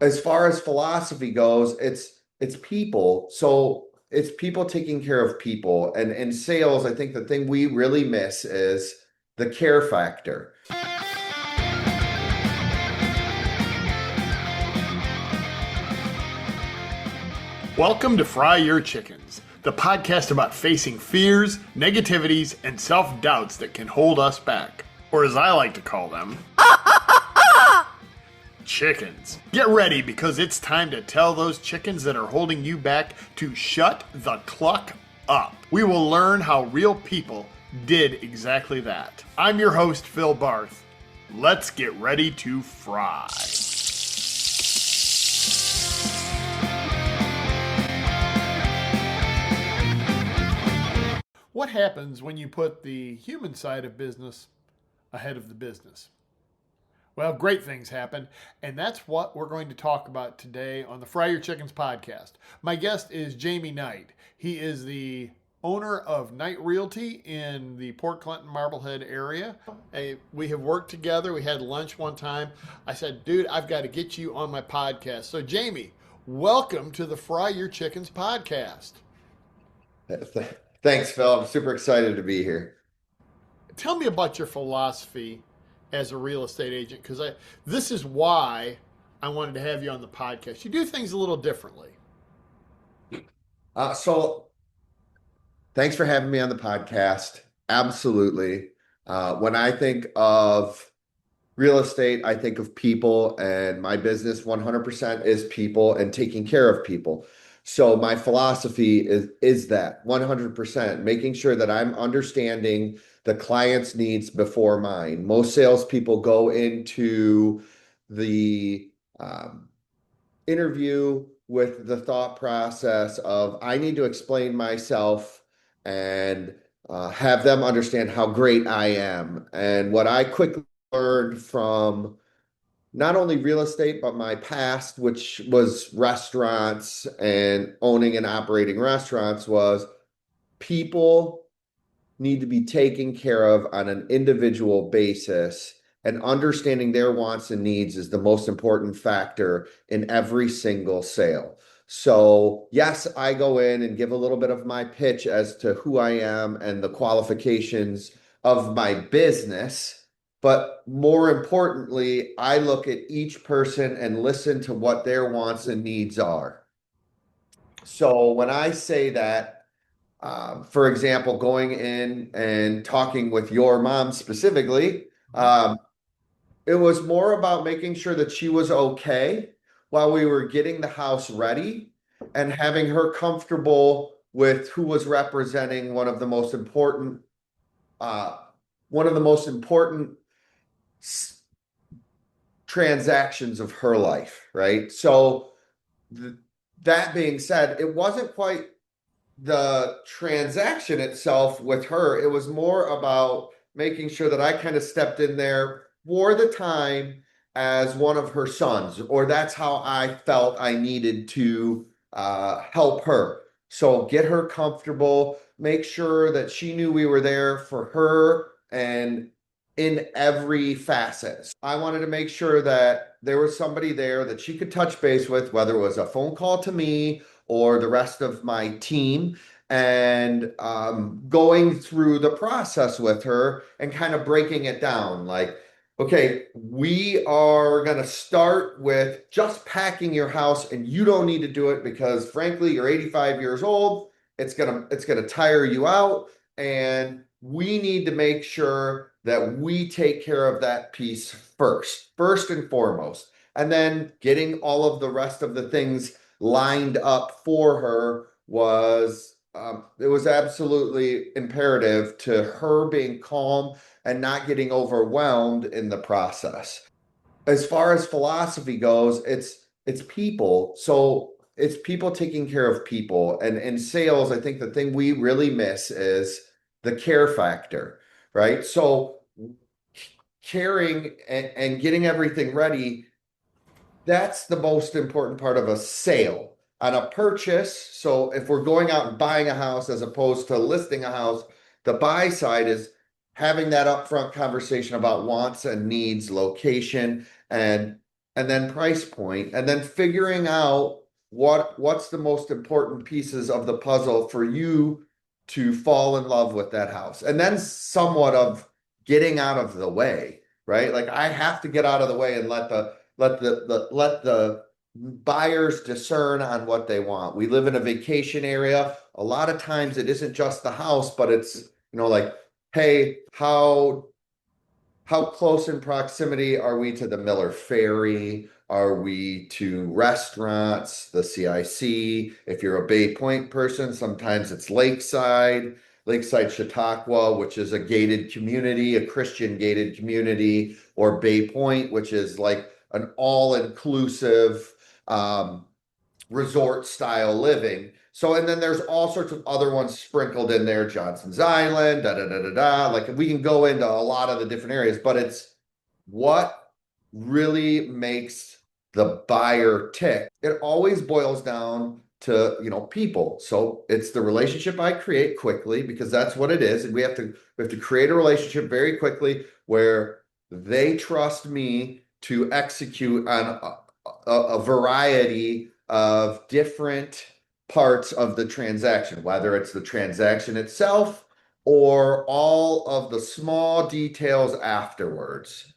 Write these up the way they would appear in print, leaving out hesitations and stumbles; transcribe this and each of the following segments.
As far as philosophy goes, it's people. So it's people taking care of people. And in sales, I think the thing we really miss is the care factor. Welcome to Fry Your Chickens, the podcast about facing fears, negativities, and self-doubts that can hold us back. Or as I like to call them, chickens. Get ready because it's time to tell those chickens that are holding you back to shut the cluck up. We will learn how real people did exactly that. I'm your host, Phil Barth. Let's get ready to fry. What happens when you put the human side of business ahead of the business? Well, great things happen, and that's what we're going to talk about today on the Fry Your Chickens podcast. My guest is Jamie Knight. He is the owner of Knight Realty in the Port Clinton Marblehead area. We have worked together. We had lunch one time. I said, dude, I've got to get you on my podcast. So, Jamie, welcome to the Fry Your Chickens podcast. Thanks, Phil. I'm super excited to be here. Tell me about your philosophy as a real estate agent, because this is why I wanted to have you on the podcast. You do things a little differently. So thanks for having me on the podcast. Absolutely. When I think of real estate, I think of people, and my business 100% is people and taking care of people. So my philosophy is that 100%, making sure that I'm understanding the client's needs before mine. Most salespeople go into the interview with the thought process of, I need to explain myself and have them understand how great I am. And what I quickly learned from not only real estate, but my past, which was restaurants and owning and operating restaurants, was people need to be taken care of on an individual basis, and understanding their wants and needs is the most important factor in every single sale. So yes, I go in and give a little bit of my pitch as to who I am and the qualifications of my business. But more importantly, I look at each person and listen to what their wants and needs are. So when I say that, for example, going in and talking with your mom specifically, it was more about making sure that she was okay while we were getting the house ready and having her comfortable with who was representing one of the most important transactions of her life, right? So that being said, it wasn't quite the transaction itself with her. It was more about making sure that I kind of stepped in there for the time as one of her sons, or that's how I felt I needed to help her. So get her comfortable, make sure that she knew we were there for her and in every facet. I wanted to make sure that there was somebody there that she could touch base with, whether it was a phone call to me or the rest of my team, and going through the process with her and kind of breaking it down. Like, okay, we are going to start with just packing your house, and you don't need to do it because frankly, you're 85 years old. It's going to tire you out, and we need to make sure that we take care of that piece first and foremost, and then getting all of the rest of the things lined up for her was it was absolutely imperative to her being calm and not getting overwhelmed in the process. As far as philosophy goes, it's people. So it's people taking care of people. And in sales, I think the thing we really miss is the care factor, right? So caring and getting everything ready, that's the most important part of a sale. On a purchase, so if we're going out and buying a house as opposed to listing a house, the buy side is having that upfront conversation about wants and needs, location, and and then price point, and then figuring out what's the most important pieces of the puzzle for you to fall in love with that house. And then somewhat of getting out of the way, right? Like I have to get out of the way and let the buyers discern on what they want. We live in a vacation area. A lot of times it isn't just the house, but it's, like, hey, how close in proximity are we to the Miller Ferry? Are we to restaurants, the CIC? If you're a Bay Point person, sometimes it's Lakeside Chautauqua, which is a gated community, a Christian gated community, or Bay Point, which is like an all-inclusive resort style living. So, and then there's all sorts of other ones sprinkled in there, Johnson's Island, da da da da da. Like we can go into a lot of the different areas, but it's what really makes the buyer tick. It always boils down to, people. So it's the relationship I create quickly, because that's what it is. And we have to create a relationship very quickly where they trust me to execute on a variety of different parts of the transaction, whether it's the transaction itself or all of the small details afterwards.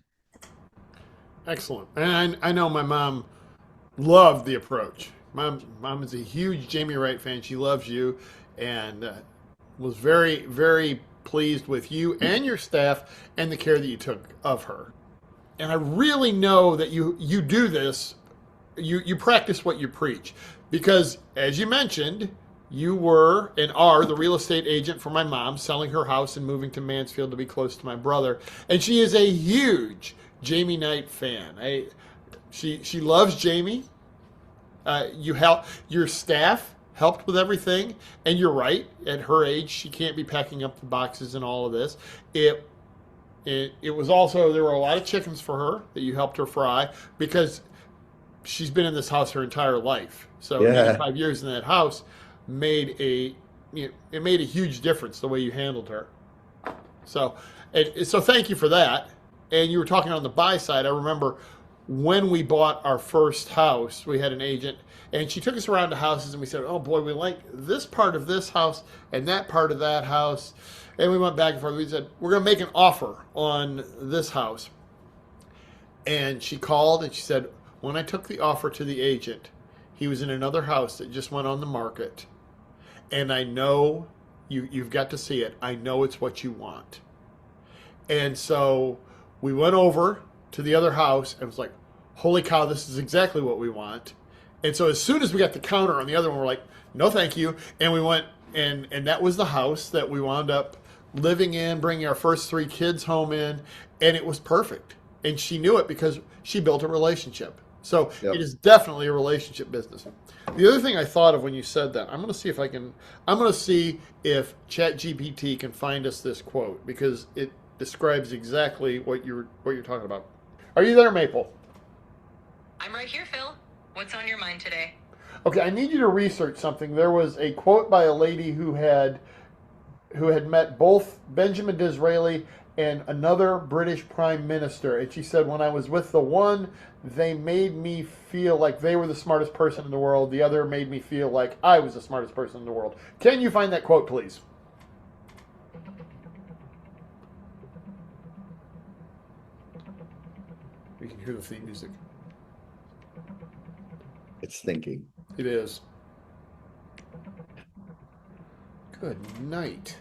Excellent. And I know my mom loved the approach. Mom is a huge Jamie Wright fan. She loves you, and was very, very pleased with you and your staff and the care that you took of her. And I really know that you do this. You practice what you preach, because as you mentioned, you were and are the real estate agent for my mom, selling her house and moving to Mansfield to be close to my brother. And she is a huge Jamie Knight fan. She loves Jamie. Your staff helped with everything, and you're right. At her age, she can't be packing up the boxes and all of this. It was also, there were a lot of chickens for her that you helped her fry, because she's been in this house her entire life. So Yeah. 85 years in that house it made a huge difference the way you handled her. So thank you for that. And you were talking on the buy side. I remember when we bought our first house, we had an agent, and she took us around to houses, and we said, "Oh boy, we like this part of this house and that part of that house." And we went back and forth. We said, "We're going to make an offer on this house." And she called and she said, "When I took the offer to the agent, he was in another house that just went on the market. And I know you've got to see it. I know it's what you want." And so we went over to the other house and was like, "Holy cow, this is exactly what we want." And so as soon as we got the counter on the other one, we're like, "No, thank you." And we went, and that was the house that we wound up living in, bringing our first 3 kids home in, and it was perfect. And she knew it because she built a relationship. So Yep. it is definitely a relationship business. The other thing I thought of when you said that, I'm going to see if ChatGPT can find us this quote, because it describes exactly what you're talking about. Are you there, Maple? I'm right here, Phil. What's on your mind today? Okay, I need you to research something. There was a quote by a lady who had met both Benjamin Disraeli and another British Prime Minister, and she said, "When I was with the one, they made me feel like they were the smartest person in the world. The other made me feel like I was the smartest person in the world." Can you find that quote, please? You can hear the theme music. It's thinking. It is. Good night.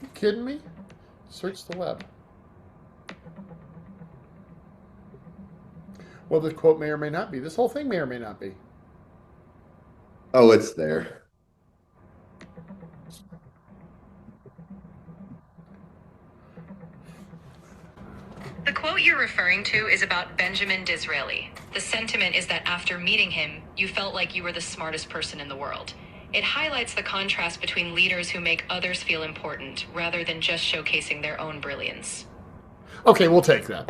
You kidding me? Search the web. Well, the quote may or may not be. This whole thing may or may not be. Oh, it's there. The quote you're referring to is about Benjamin Disraeli. The sentiment is that after meeting him, you felt like you were the smartest person in the world. It highlights the contrast between leaders who make others feel important rather than just showcasing their own brilliance. Okay, we'll take that.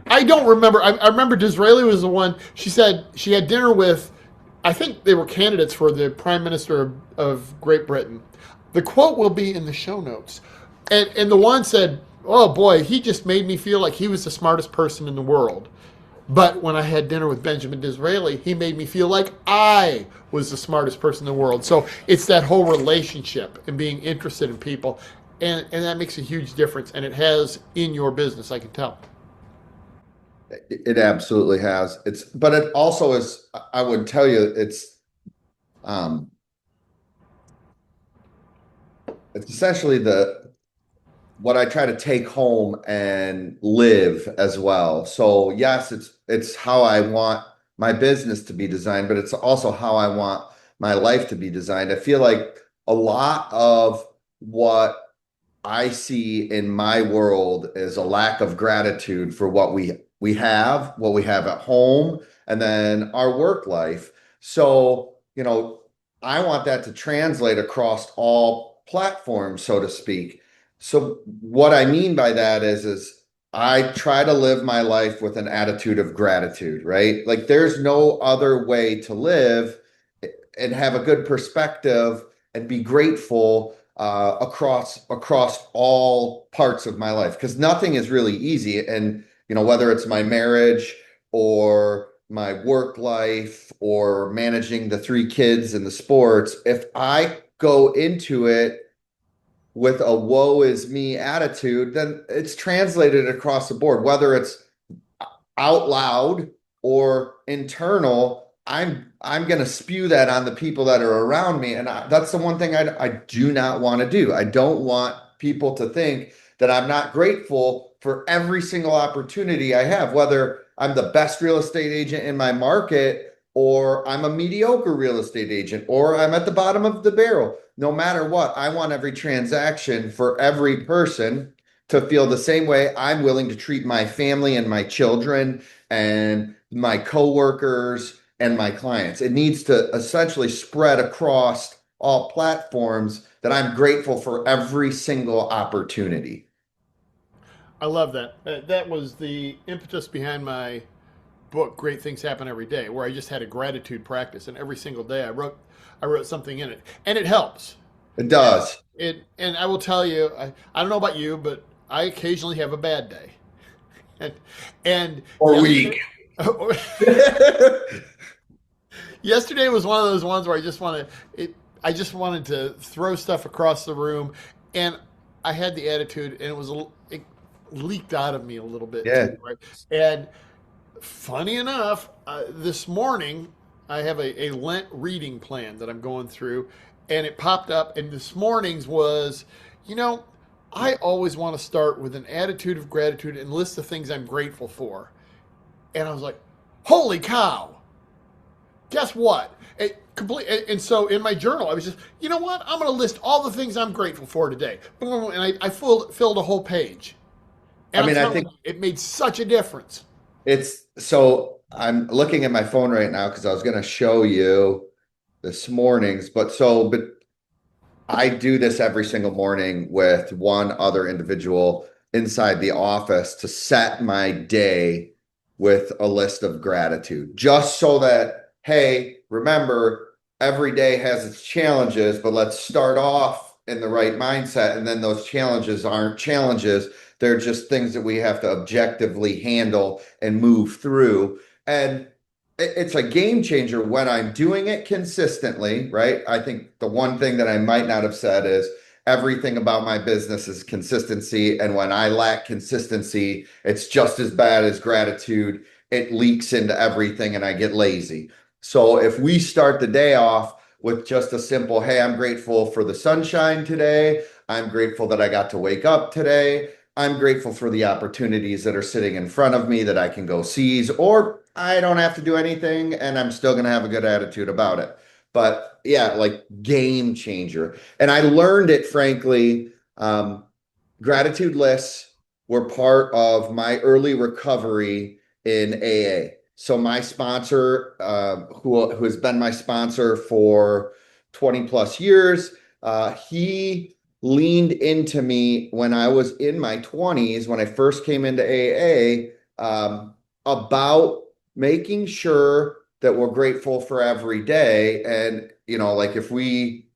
I don't remember. I remember Disraeli was the one. She said she had dinner with, I think they were candidates for the Prime Minister of Great Britain. The quote will be in the show notes. And the one said, Oh boy, he just made me feel like he was the smartest person in the world. But when I had dinner with Benjamin Disraeli, he made me feel like I was the smartest person in the world. So it's that whole relationship and being interested in people. And that makes a huge difference. And it has in your business, I can tell. It absolutely has. But it also is, I would tell you, um, it's essentially what I try to take home and live as well. So yes, it's how I want my business to be designed, but it's also how I want my life to be designed. I feel like a lot of what I see in my world is a lack of gratitude for what we have at home, and then our work life. So, I want that to translate across all platforms, so to speak. So what I mean by that is I try to live my life with an attitude of gratitude, right? Like there's no other way to live and have a good perspective and be grateful across all parts of my life, because nothing is really easy. And whether it's my marriage or my work life or managing the three kids and the sports, if I go into it with a woe is me attitude, then it's translated across the board, whether it's out loud or internal. I'm going to spew that on the people that are around me, and that's the one thing I do not want to do. I don't want people to think that I'm not grateful for every single opportunity I have, whether I'm the best real estate agent in my market or I'm a mediocre real estate agent or I'm at the bottom of the barrel. No matter what, I want every transaction for every person to feel the same way I'm willing to treat my family and my children and my coworkers and my clients. It needs to essentially spread across all platforms that I'm grateful for every single opportunity. I love that. That was the impetus behind my book, Great Things Happen Every Day, where I just had a gratitude practice. And every single day I wrote something in it. And it helps. It And does. and I will tell you, I don't know about you, but I occasionally have a bad day. And and Or yesterday weak. yesterday was one of those ones where I just wanted to throw stuff across the room, and I had the attitude, and it leaked out of me a little bit Yeah. too, right? And funny enough, this morning I have a Lent reading plan that I'm going through, and it popped up, and this morning's was, you know, I always want to start with an attitude of gratitude and list the things I'm grateful for. And I was like, holy cow, guess what? And so in my journal, I was just, you know what? I'm going to list all the things I'm grateful for today. And I filled a whole page. I And I'm mean, I telling think you, it made such a difference. it's so I'm looking at my phone right now because I was going to show you this morning's, but I do this every single morning with one other individual inside the office to set my day with a list of gratitude, just so that, hey, remember, every day has its challenges, but let's start off in the right mindset. And then those challenges aren't challenges, they're just things that we have to objectively handle and move through. And it's a game changer when I'm doing it consistently, right? I think the one thing that I might not have said is everything about my business is consistency. And when I lack consistency, it's just as bad as gratitude. It leaks into everything and I get lazy. So if we start the day off with just a simple, hey, I'm grateful for the sunshine today. I'm grateful that I got to wake up today. I'm grateful for the opportunities that are sitting in front of me that I can go seize, or I don't have to do anything and I'm still going to have a good attitude about it. But yeah, like game changer. And I learned it, frankly. Gratitude lists were part of my early recovery in AA. So my sponsor, who has been my sponsor for 20 plus years, he leaned into me when I was in my 20s, when I first came into AA, about making sure that we're grateful for every day. And, like if we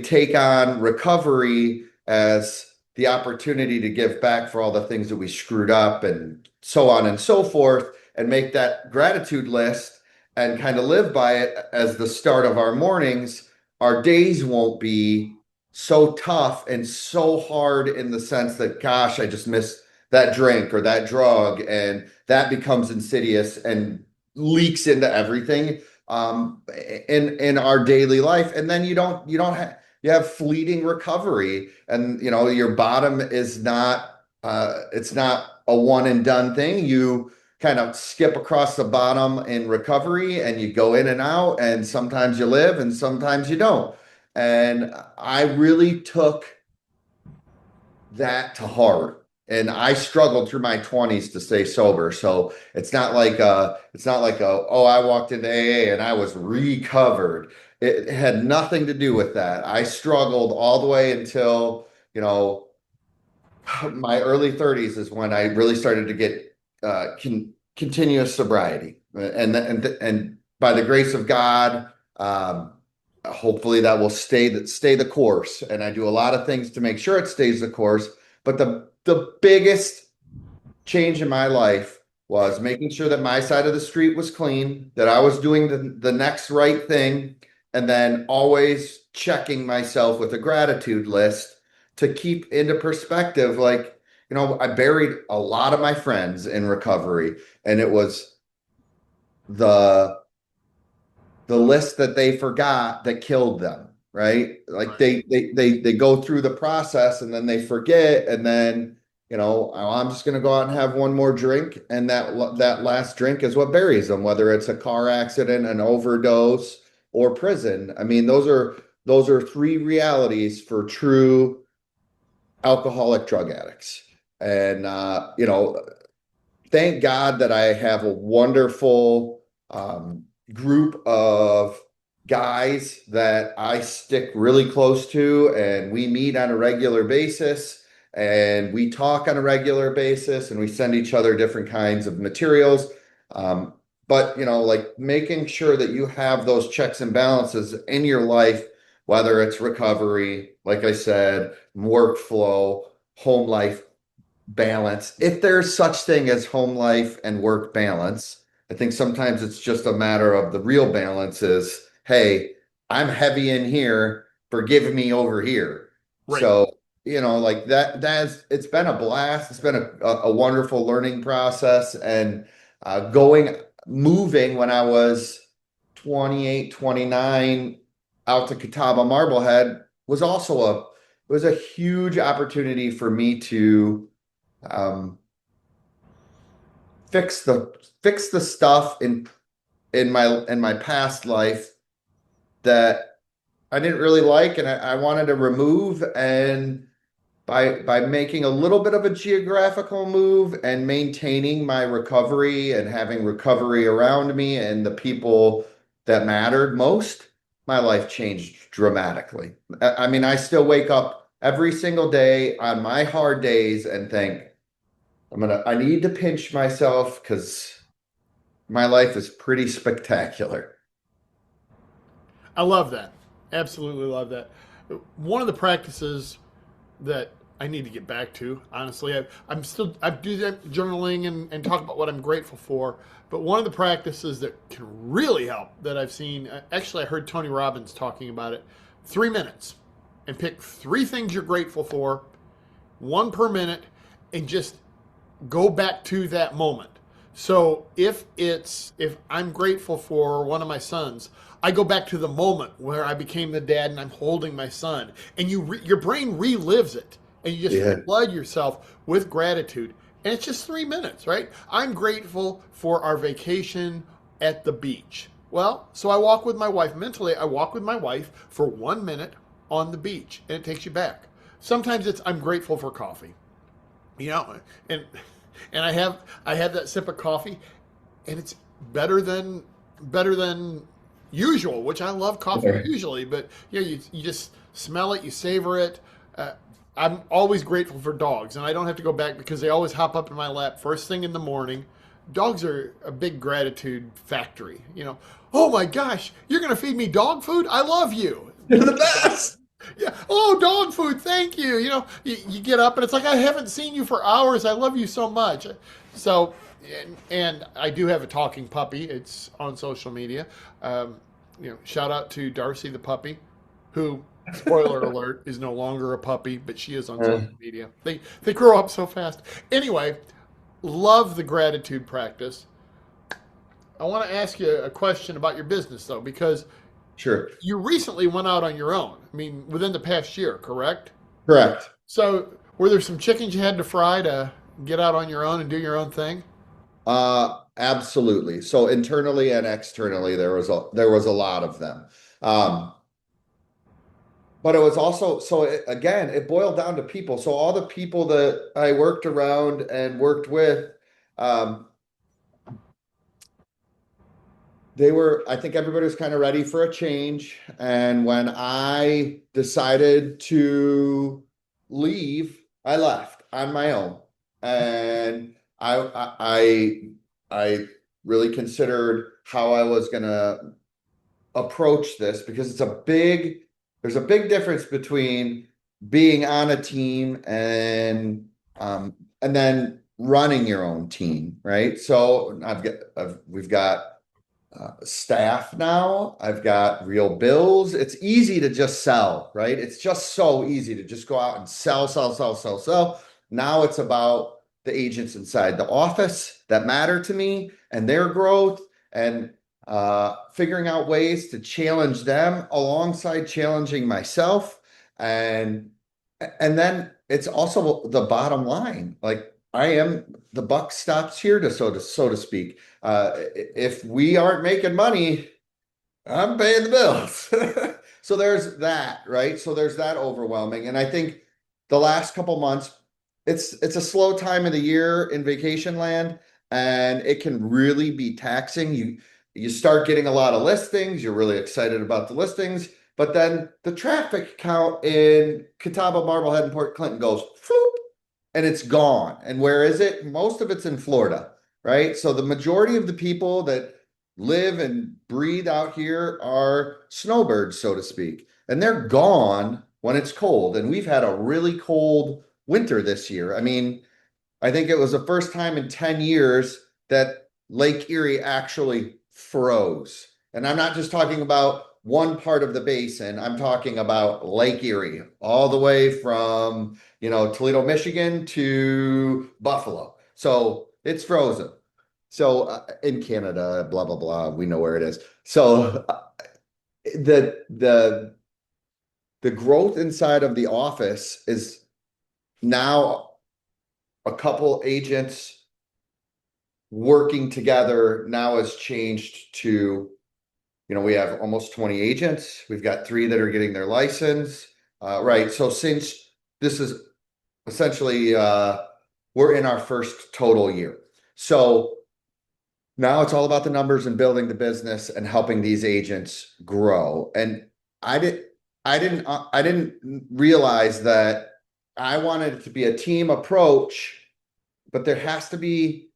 take on recovery as the opportunity to give back for all the things that we screwed up and so on and so forth, and make that gratitude list and kind of live by it as the start of our mornings, our days won't be so tough and so hard in the sense that, gosh, I just missed that drink or that drug, and that becomes insidious and leaks into everything in our daily life. And then you don't have you have fleeting recovery, and your bottom is not it's not a one and done thing. You kind of skip across the bottom in recovery, and you go in and out, and sometimes you live and sometimes you don't. And I really took that to heart. And I struggled through my 20s to stay sober. So it's not like oh, I walked into AA and I was recovered. It had nothing to do with that. I struggled all the way until, my early 30s is when I really started to get continuous sobriety. And by the grace of God, hopefully that will stay the course. And I do a lot of things to make sure it stays the course. But the biggest change in my life was making sure that my side of the street was clean, that I was doing the next right thing, and then always checking myself with a gratitude list to keep into perspective. Like, I buried a lot of my friends in recovery, and it was the list that they forgot that killed them, right? Like they go through the process and then they forget, and then "Oh, I'm just going to go out and have one more drink," and that last drink is what buries them, whether it's a car accident, an overdose, or prison. I mean, those are three realities for true alcoholic drug addicts. And thank God that I have a wonderful group of guys that I stick really close to, and we meet on a regular basis, and we talk on a regular basis, and we send each other different kinds of materials. But like making sure that you have those checks and balances in your life, whether it's recovery, like I said, workflow, home life balance, if there's such thing as home life and work balance. I think sometimes it's just a matter of the real balance is, hey, I'm heavy in here, forgive me over here. Right. So, like it's been a blast. It's been a wonderful learning process. And moving when I was 28, 29 out to Catawba, Marblehead was also it was a huge opportunity for me to fix the stuff in my past life that I didn't really like, and I wanted to remove. And by making a little bit of a geographical move and maintaining my recovery and having recovery around me and the people that mattered most, my life changed dramatically. I mean, I still wake up every single day on my hard days and think, I need to pinch myself because my life is pretty spectacular. I love that. Absolutely love that. One of the practices that I need to get back to, honestly, I do that journaling and talk about what I'm grateful for. But one of the practices that can really help that I've seen, actually, I heard Tony Robbins talking about it, 3 minutes, and pick 3 things you're grateful for, 1 per minute, and just go back to that moment. So if I'm grateful for one of my sons, I go back to the moment where I became the dad and I'm holding my son, and your brain relives it, and you just flood yourself with gratitude. And it's just 3 minutes, right? I'm grateful for our vacation at the beach. Well, so I walk with my wife. Mentally, I walk with my wife for 1 minute on the beach, and it takes you back. Sometimes it's I'm grateful for coffee, and I have that sip of coffee, and it's better than usual, which I love coffee usually, but you just smell it, you savor it. I'm always grateful for dogs, and I don't have to go back because they always hop up in my lap first thing in the morning. Dogs are a big gratitude factory. Oh my gosh, you're going to feed me dog food? I love you. You're the best. Yeah. Oh, dog food. Thank you. You get up and it's like, I haven't seen you for hours. I love you so much. So, and I do have a talking puppy. It's on social media. Um, shout out to Darcy the puppy, who, spoiler alert, is no longer a puppy, but she is on social media. They grow up so fast. Anyway, love the gratitude practice. I want to ask you a question about your business though, because Sure. you recently went out on your own. I mean, within the past year, correct? Correct. So, were there some chickens you had to fry to get out on your own and do your own thing? Absolutely. So internally and externally, there was a lot of them. Um, but it was also again, it boiled down to people. So all the people that I worked around and worked with, um, I think everybody was kind of ready for a change. And when I decided to leave, I left on my own. And I really considered how I was gonna approach this because there's a big difference between being on a team and then running your own team, right? So we've got staff now. I've got real bills. It's easy to just sell, right? It's just so easy to just go out and sell, sell, sell, sell, sell. Now it's about the agents inside the office that matter to me and their growth and figuring out ways to challenge them alongside challenging myself. And and then it's also the bottom line. Like the buck stops here to so to speak. If we aren't making money, I'm paying the bills. So there's that, right? So there's that overwhelming. And I think the last couple months, it's a slow time of the year in vacation land, and it can really be taxing. You start getting a lot of listings, you're really excited about the listings, but then the traffic count in Catawba, Marblehead, and Port Clinton goes floop, and it's gone. And where is it? Most of it's in Florida, right? So the majority of the people that live and breathe out here are snowbirds, so to speak. And they're gone when it's cold. And we've had a really cold winter this year. I mean, I think it was the first time in 10 years that Lake Erie actually froze. And I'm not just talking about one part of the basin. I'm talking about Lake Erie, all the way from, Toledo, Michigan to Buffalo. So it's frozen. So in Canada, blah blah blah, we know where it is. So the the the growth inside of the office is now a couple agents working together now has changed to, we have almost 20 agents. We've got three that are getting their license. Right. So since this is essentially we're in our first total year. So now it's all about the numbers and building the business and helping these agents grow. And I did I didn't realize that I wanted it to be a team approach, but there has to be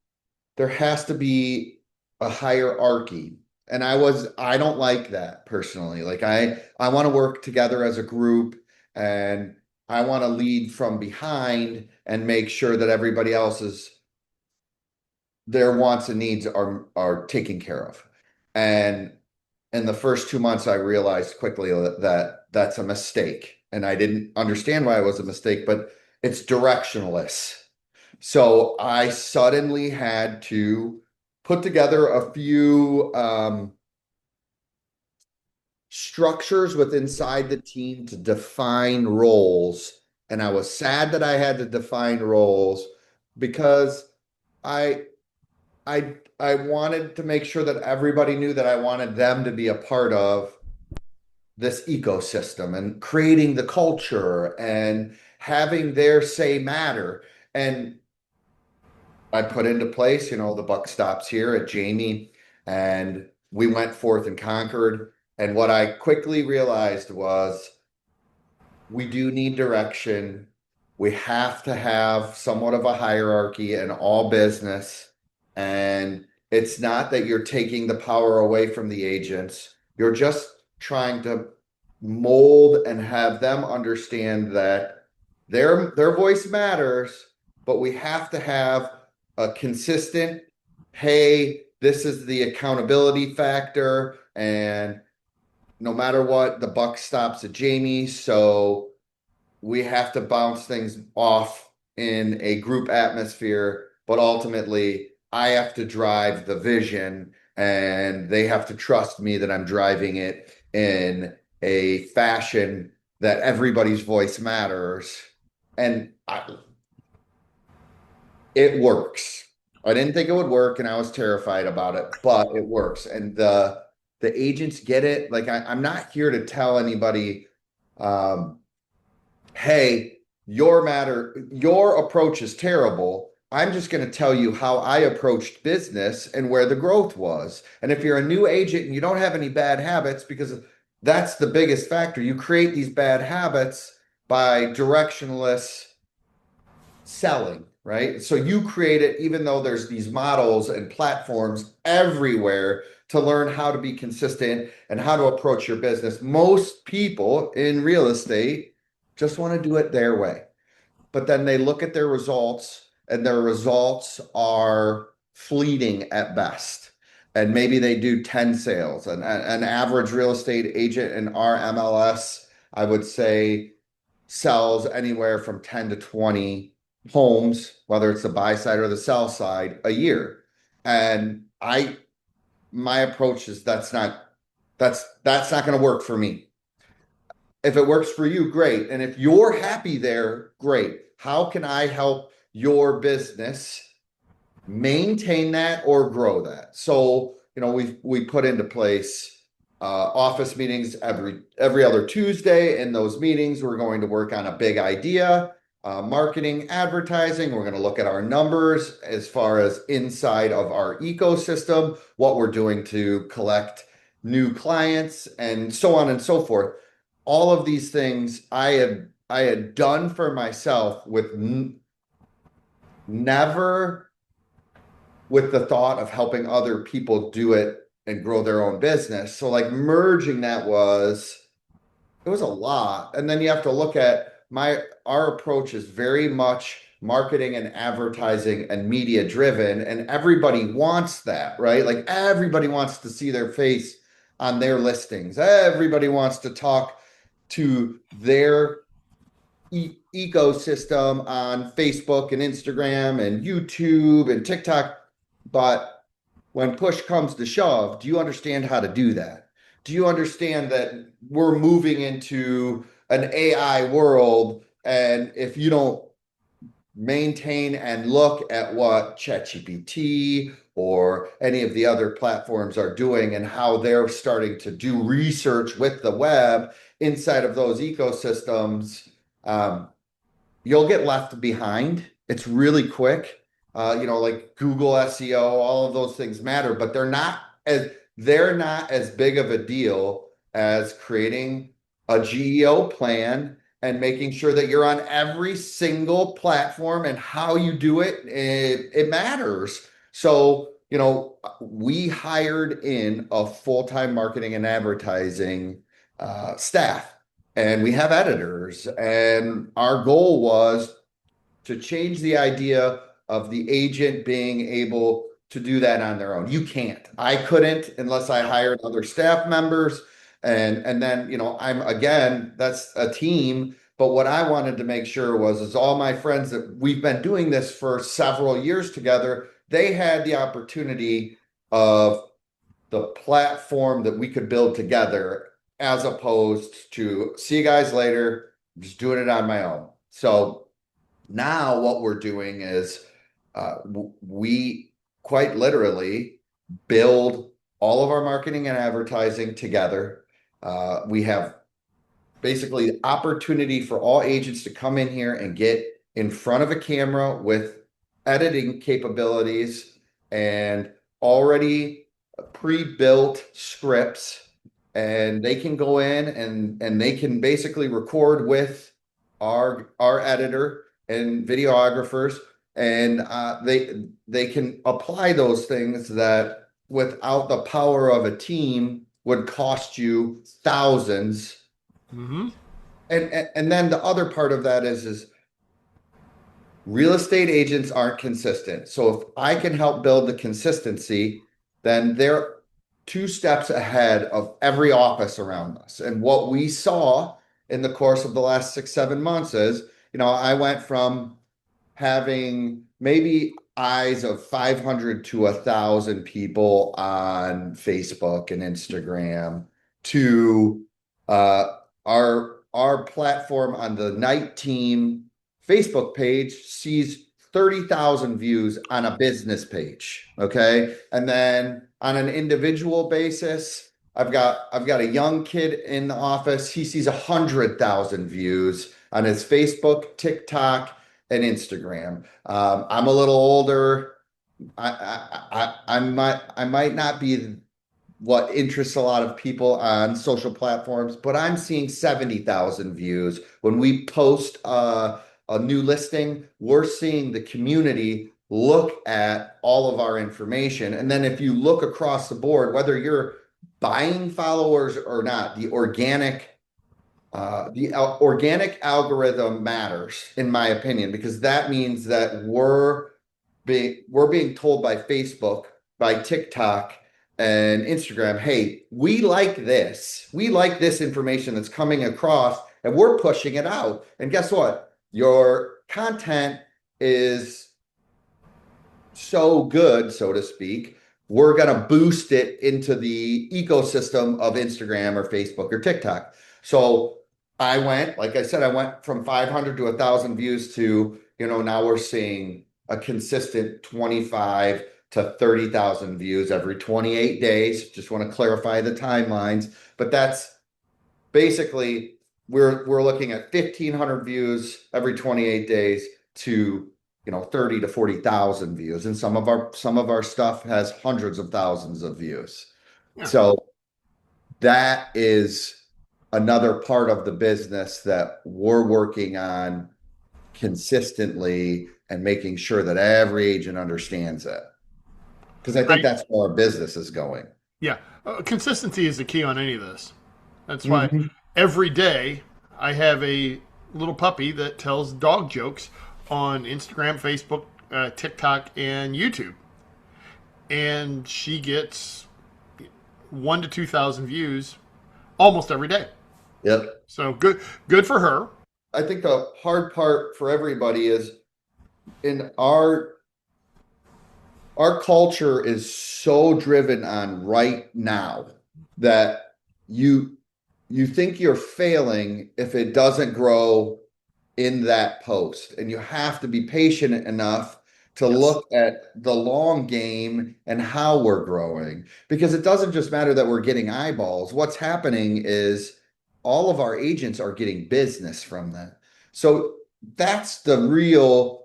a hierarchy. And I don't like that personally. Like I want to work together as a group, and I want to lead from behind and make sure that everybody else's their wants and needs are taken care of. And in the first 2 months, I realized quickly that that's a mistake. And I didn't understand why it was a mistake, but it's directionless. So I suddenly had to put together a few structures with inside the team to define roles. And I was sad that I had to define roles because I I wanted to make sure that everybody knew that I wanted them to be a part of this ecosystem and creating the culture and having their say matter. And I put into place, the buck stops here at Jamie, and we went forth and conquered. And what I quickly realized was we do need direction. We have to have somewhat of a hierarchy in all business. And it's not that you're taking the power away from the agents. You're just trying to mold and have them understand that their voice matters, but we have to have a consistent, hey, this is the accountability factor, and no matter what, the buck stops at Jamie, so we have to bounce things off in a group atmosphere, but ultimately I have to drive the vision and they have to trust me that I'm driving it in a fashion that everybody's voice matters. And it works. I didn't think it would work and I was terrified about it, but it works. And the agents get it. Like I'm not here to tell anybody um, hey, your approach is terrible. I'm just going to tell you how I approached business and where the growth was. And if you're a new agent and you don't have any bad habits, because that's the biggest factor, you create these bad habits by directionless selling, right? So you create it, even though there's these models and platforms everywhere to learn how to be consistent and how to approach your business. Most people in real estate just want to do it their way. But then they look at their results and their results are fleeting at best. And maybe they do 10 sales. And an average real estate agent in our MLS, I would say, sells anywhere from 10 to 20 homes, whether it's the buy side or the sell side, a year. And my approach is that's not going to work for me. If it works for you, great. And if you're happy there, great. How can I help your business maintain that or grow that? So, we put into place office meetings every other Tuesday. In those meetings, we're going to work on a big idea, marketing, advertising. We're going to look at our numbers as far as inside of our ecosystem, what we're doing to collect new clients, and so on and so forth. All of these things I had done for myself with never with the thought of helping other people do it and grow their own business. So like merging that it was a lot. And then you have to look at our approach is very much marketing and advertising and media driven, and everybody wants that, right? Like everybody wants to see their face on their listings. Everybody wants to talk to their ecosystem on Facebook and Instagram and YouTube and TikTok. But when push comes to shove, do you understand how to do that? Do you understand that we're moving into an AI world? And if you don't maintain and look at what ChatGPT or any of the other platforms are doing and how they're starting to do research with the web inside of those ecosystems, you'll get left behind. It's really quick. Like Google SEO, all of those things matter, but they're not as big of a deal as creating a GEO plan and making sure that you're on every single platform, and how you do it matters. So, we hired in a full-time marketing and advertising staff, and we have editors, and our goal was to change the idea of the agent being able to do that on their own. You can't. I couldn't unless I hired other staff members. And then, that's a team. But what I wanted to make sure is all my friends that we've been doing this for several years together, they had the opportunity of the platform that we could build together, as opposed to see you guys later, I'm just doing it on my own. So now what we're doing is we quite literally build all of our marketing and advertising together. We have basically the opportunity for all agents to come in here and get in front of a camera with editing capabilities and already pre-built scripts, and they can go in and they can basically record with our editor and videographers, and they can apply those things that without the power of a team would cost you thousands Mm-hmm. And then the other part of that is real estate agents aren't consistent. So if I can help build the consistency, then they're 2 steps ahead of every office around us. And what we saw in the course of the last 6, 7 months is, I went from having maybe eyes of 500 to 1,000 people on Facebook and Instagram to uh, our platform on the night team Facebook page sees 30,000 views on a business page. Okay. And then on an individual basis, I've got a young kid in the office. He sees 100,000 views on his Facebook, TikTok, and Instagram. I'm a little older. I might not be what interests a lot of people on social platforms, but I'm seeing 70,000 views. When we post a new listing, we're seeing the community look at all of our information. And then if you look across the board, whether you're buying followers or not, the organic algorithm matters, in my opinion, because that means that we're being told by Facebook, by TikTok, and Instagram, hey, we like this. We like this information that's coming across, and we're pushing it out. And guess what? Your content is so good, so to speak, we're going to boost it into the ecosystem of Instagram or Facebook or TikTok. So like I said, I went from 500 to 1,000 views to, now we're seeing a consistent 25 to 30,000 views every 28 days. Just want to clarify the timelines, but that's basically we're looking at 1,500 views every 28 days to 30 to 40,000 views, and some of our stuff has hundreds of thousands of views. Yeah. So that is another part of the business that we're working on consistently and making sure that every agent understands it, because I think Right. that's where our business is going. Yeah. Consistency is the key on any of this. That's why Mhm. every day I have a little puppy that tells dog jokes on Instagram, Facebook, TikTok, and YouTube. And she gets 1 to 2 thousand views almost every day. Yep. So good for her. I think the hard part for everybody is in our culture is so driven on right now that you you think you're failing if it doesn't grow in that post, and you have to be patient enough to Yes. look at the long game and how we're growing, because it doesn't just matter that we're getting eyeballs. What's happening is all of our agents are getting business from that. So that's the real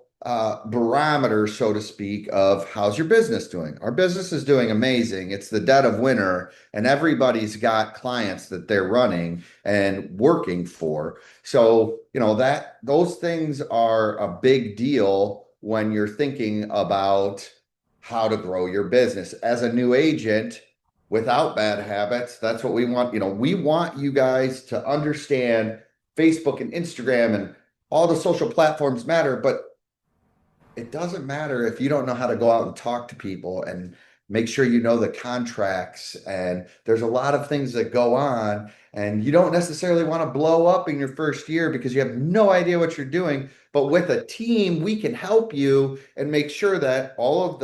barometer, so to speak, of how's your business doing. Our business is doing amazing. It's the dead of winter, and everybody's got clients that they're running and working for. So, that those things are a big deal when you're thinking about how to grow your business. As a new agent without bad habits, that's what we want. We want you guys to understand Facebook and Instagram and all the social platforms matter, but it doesn't matter if you don't know how to go out and talk to people and make sure you know the contracts. And there's a lot of things that go on, and you don't necessarily want to blow up in your first year because you have no idea what you're doing. But with a team, we can help you and make sure that all of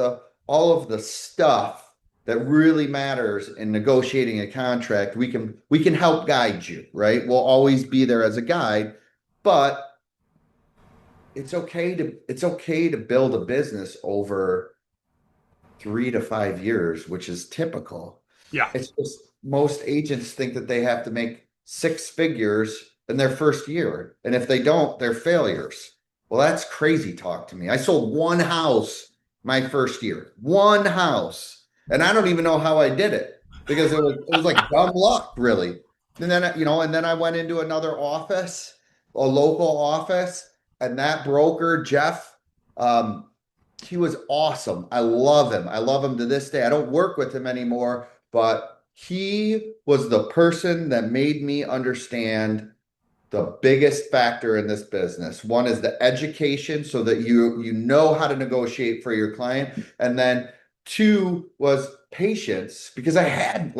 the stuff that really matters in negotiating a contract, we can help guide you, right? We'll always be there as a guide, but it's okay to build a business over 3 to 5 years, which is typical. Yeah. It's just most agents think that they have to make 6 figures in their first year, and if they don't, they're failures. Well, that's crazy talk to me. I sold one house my first year, one house, and I don't even know how I did it, because it was like dumb luck, really. And then I went into another office, a local office, and that broker, Jeff, um, he was awesome. I love him. I love him to this day. I don't work with him anymore, but he was the person that made me understand the biggest factor in this business. One is the education so that you know how to negotiate for your client. And then two was patience because I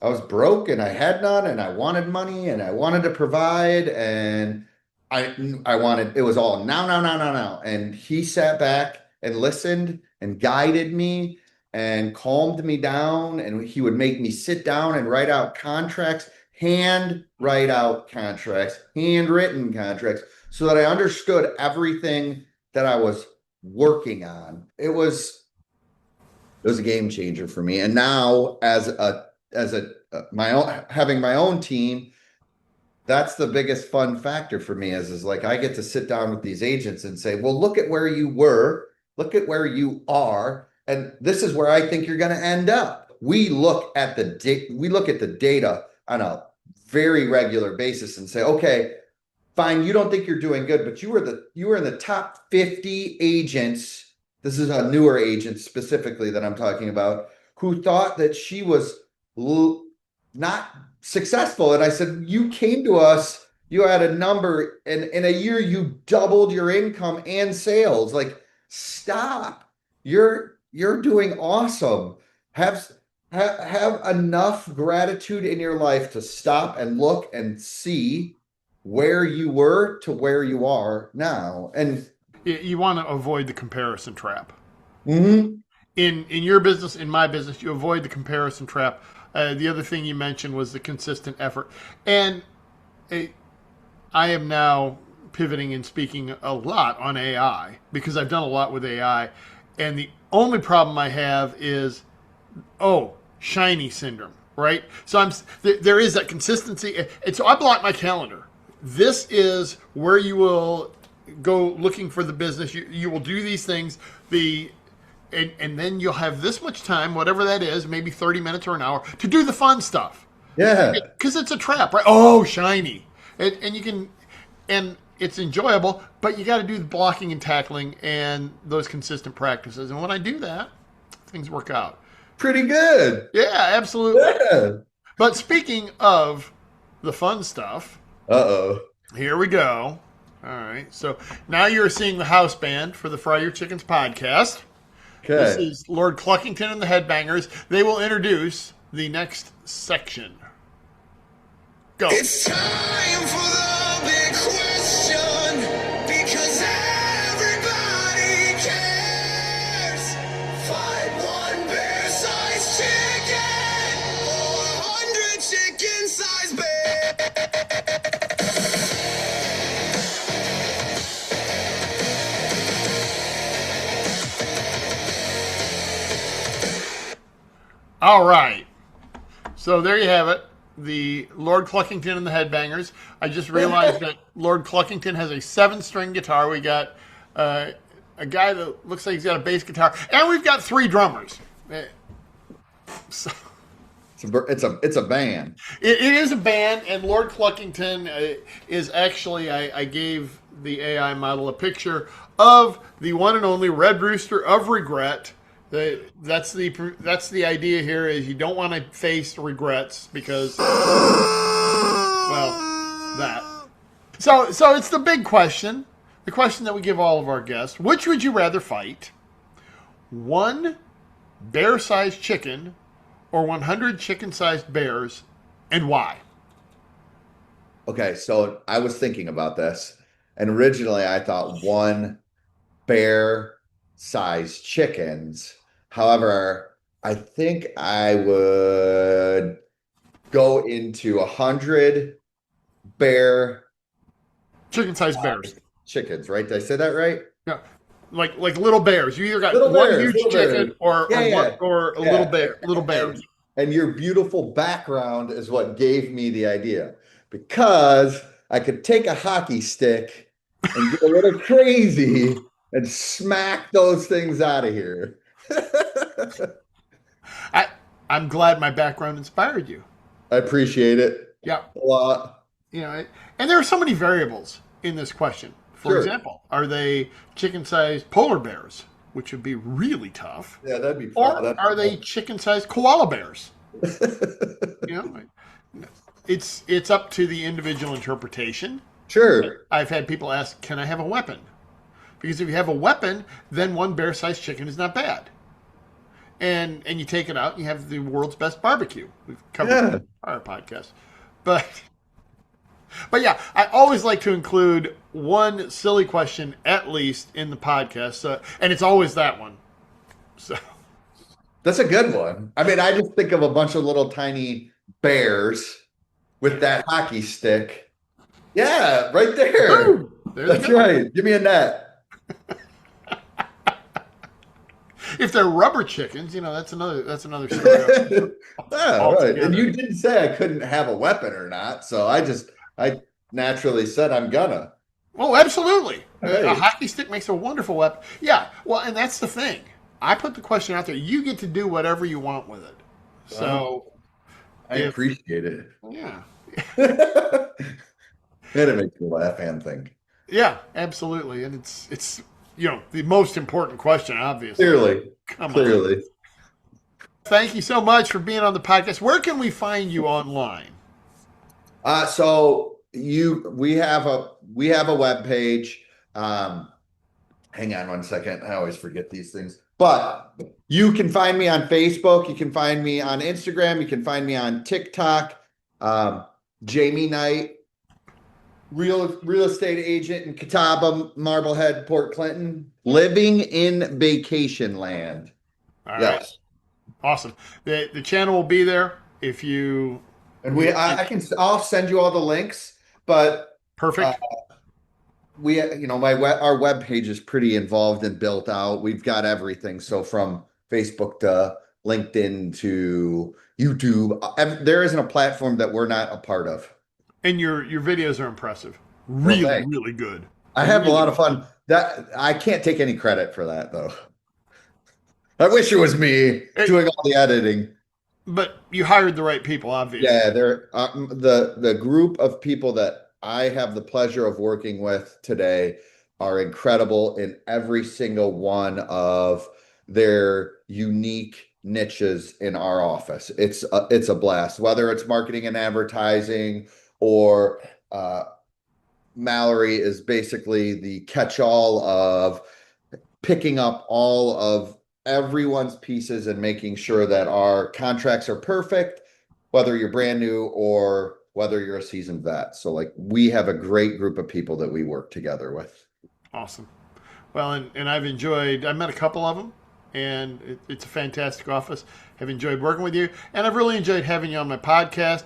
was broke and I had none and I wanted money and I wanted to provide and I wanted it was all now. And he sat back and listened and guided me and calmed me down and he would make me sit down and write out contracts, hand write out contracts, handwritten contracts, so that I understood everything that I was working on. It was a game changer for me. And now as a my own having my own team, that's the biggest fun factor for me is like I get to sit down with these agents and say, well, look at where you were, look at where you are, and this is where I think you're going to end up. We look at the data on a very regular basis and say, okay, fine, you don't think you're doing good, but you were in the top 50 agents. This is a newer agent specifically that I'm talking about, who thought that she was not successful. And I said, you came to us, you had a number, and in a year you doubled your income and sales. Like, stop. You're doing awesome. Have enough gratitude in your life to stop and look and see where you were to where you are now. And You want to avoid the comparison trap. mhm. In your business, in my business, you avoid the comparison trap. The other thing you mentioned was the consistent effort. And I am now pivoting and speaking a lot on AI because I've done a lot with AI. And the only problem I have is, shiny syndrome, right? So there is that consistency. And so I block my calendar. This is where you will go looking for the business. You will do these things. And then you'll have this much time, whatever that is, maybe 30 minutes or an hour, to do the fun stuff. Yeah. Because it's a trap, right? Oh, shiny. And you can, and it's enjoyable, but you got to do the blocking and tackling and those consistent practices. And when I do that, things work out. Pretty good. Yeah, absolutely. Yeah. But speaking of the fun stuff, Uh-oh. here we go. All right. So now you're seeing the house band for the Fry Your Chickens podcast. This Okay. is Lord Cluckington and the Headbangers. They will introduce the next section. Go. It's time for the big question because everybody cares. Fight one bear-sized chicken or 100 chicken-sized bears. All right. So there you have it. The Lord Cluckington and the Headbangers. I just realized that Lord Cluckington has a 7-string guitar. We got a guy that looks like he's got a bass guitar, and we've got 3 drummers. So It's a band. it is a band, and Lord Cluckington is actually. I gave the AI model a picture of the one and only Red Rooster of Regret. That's the idea here is you don't want to face regrets because that. So it's the big question, the question that we give all of our guests. Which would you rather fight? 1 bear-sized chicken or 100 chicken-sized bears, and why? Okay, so I was thinking about this, and originally I thought 1 bear-sized chickens. However, I think I would go into 100 bear Chicken-sized bears. chickens, right? Did I say that right? Yeah, like little bears. You either got Little one bears, huge little chicken bears. or Yeah. a Yeah. little bear, little bears. And your beautiful background is what gave me the idea because I could take a hockey stick and get a little crazy and smack those things out of here. I'm glad my background inspired you. I appreciate it Yeah, a lot. and there are so many variables in this question. For Sure. example, are they chicken-sized polar bears, which would be really tough, Yeah, that'd be or fun. That'd be are they fun. chicken-sized koala bears? You know, it's up to the individual interpretation. Sure. I've had people ask, "Can I have a weapon?" Because if you have a weapon, then one bear-sized chicken is not bad. And you take it out, and you have the world's best barbecue. We've covered Yeah. that in our podcast, but yeah, I always like to include one silly question at least in the podcast, and it's always that one. So That's a good one. I mean, I just think of a bunch of little tiny bears with that hockey stick. Yeah, right there. boom, there they That's go. right. Give me a net. If they're rubber chickens, that's another story. Yeah, right. And Altogether. you didn't say I couldn't have a weapon or not, so I naturally said I'm gonna. Oh, absolutely. A Hey. hockey stick makes a wonderful weapon. Yeah, well, and that's the thing. I put the question out there. You get to do whatever you want with it. So, I appreciate it. yeah. And it makes me laugh and think. Yeah, absolutely. And it's the most important question, obviously. Clearly. Come on. Clearly. Thank you so much for being on the podcast. Where can we find you online? So we have a web page. Hang on one second. I always forget these things. But you can find me on Facebook. You can find me on Instagram. You can find me on TikTok. Jamie Knight, real estate agent in Catawba, Marblehead, Port Clinton, living in vacation land. All right. Yes. Awesome. The channel will be there if you. And I'll send you all the links, but Perfect. our web page is pretty involved and built out. We've got everything. So from Facebook to LinkedIn to YouTube, there isn't a platform that we're not a part of. And your videos are impressive. Really, thanks. really good. I have a lot of fun. That I can't take any credit for that though. I wish it was me doing all the editing. But you hired the right people, obviously. Yeah, they're the group of people that I have the pleasure of working with today are incredible in every single one of their unique niches in our office. It's a blast, whether it's marketing and advertising or Mallory is basically the catch-all of picking up all of everyone's pieces and making sure that our contracts are perfect, whether you're brand new or whether you're a seasoned vet. So we have a great group of people that we work together with. Awesome. Well, and I met a couple of them, and it's a fantastic office. I've enjoyed working with you, and I've really enjoyed having you on my podcast.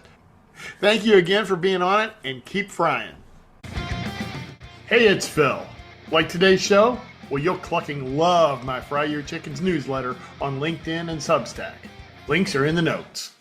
Thank you again for being on it, and keep frying. Hey, it's Phil. Like today's show? Well, you'll clucking love my Fry Your Chickens newsletter on LinkedIn and Substack. Links are in the notes.